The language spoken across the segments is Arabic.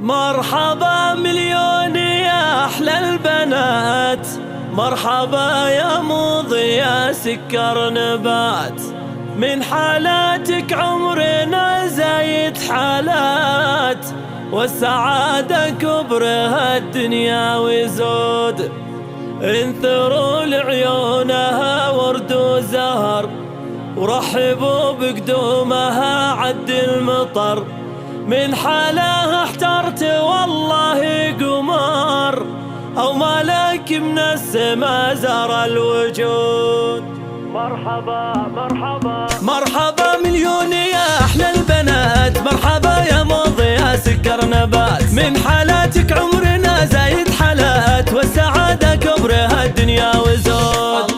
مرحبا مليون يا أحلى البنات، مرحبا يا مضي يا سكر نبات. من حالاتك عمرنا زايد حالات، والسعادة كبرها الدنيا وزود. انثروا لعيونها ورد وزهر، ورحبوا بقدومها عد المطر. من حالها احترت والله قمر، أو ملك من السما زار الوجود. مرحبا مرحبا مرحبا مليون يا أحلى البنات، مرحبا يا مضي يا سكر نبات. من حالاتك عمرنا زايد حالات، والسعادة كبرها الدنيا وزود.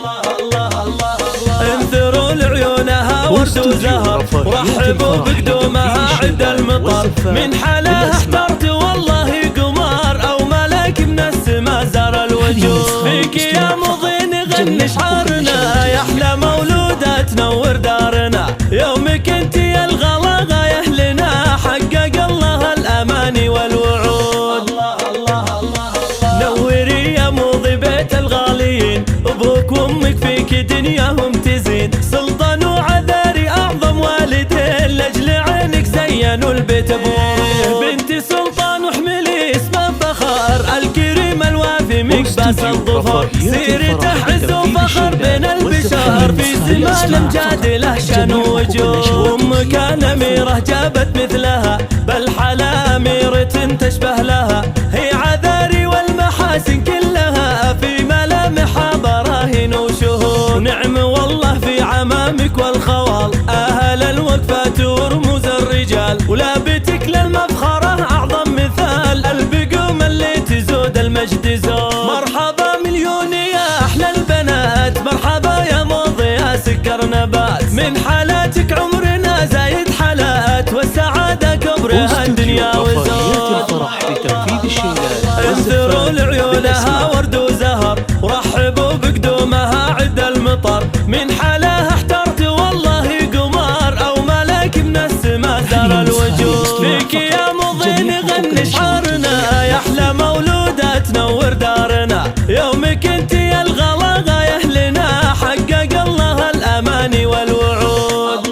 انثروا لعيونها ورد وزهر، ورحبوا بقدومها عند المطر. من حالها احترت والله قمر، أو ملك من السما زار الوجود. فيك يا مضي نغني شعارنا، يا أحلى مولودة تنور دارنا. يومك انت يا الغلا غاية لنا، حقق الله الأماني والوعود. نوري يا مضي بيت الغاليين، أبوك وأمك فيك دنياهم تزين. سلطان وعذاري أعظم والدين، لأجل عينك زينوا البيت بوه. بنت سلطان واحملي اسم فخر، الكريم الوافي مقباس الظفر. سيرته عز وفخر بين البشر، في زمان امجاد له شان ووجوه. أمك أميرة جابت مثلها، بل حلا أميرة تشبه لها. هي عذاري والمحاسن كلها، في ملامحها براهين وشهود. نعم والله في عمامك والخوال، أهل الوقفات ورموز الرجال. ولابتك للمفخرة أعظم مثال، البقوم اللي تزود المجد زود. مرحبا مليون يا أحلى البنات، مرحبا يا مضي يا سكر نبات. من حالاتك عمرنا زايد حالات، والسعادة كبرها الدنيا وزود. انثروا لعيونها ورد وزهر، ورحبوا بقدومها عد المطر. من حالها احترت والله قمر، أو ملك من السما زار الوجود. فيك يا مضي نغني شعارنا، يا أحلى مولودة تنور دارنا. يومك انت يا الغلا غاية لنا، حقق الله الأماني والوعود.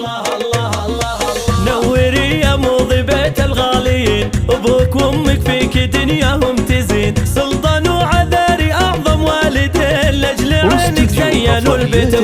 نوري يا مضي بيت الغاليين، أبوك وأمك فيك دنياهم تزين. سلطان وعذاري أعظم والدين، لأجل عينك زينوا البيت.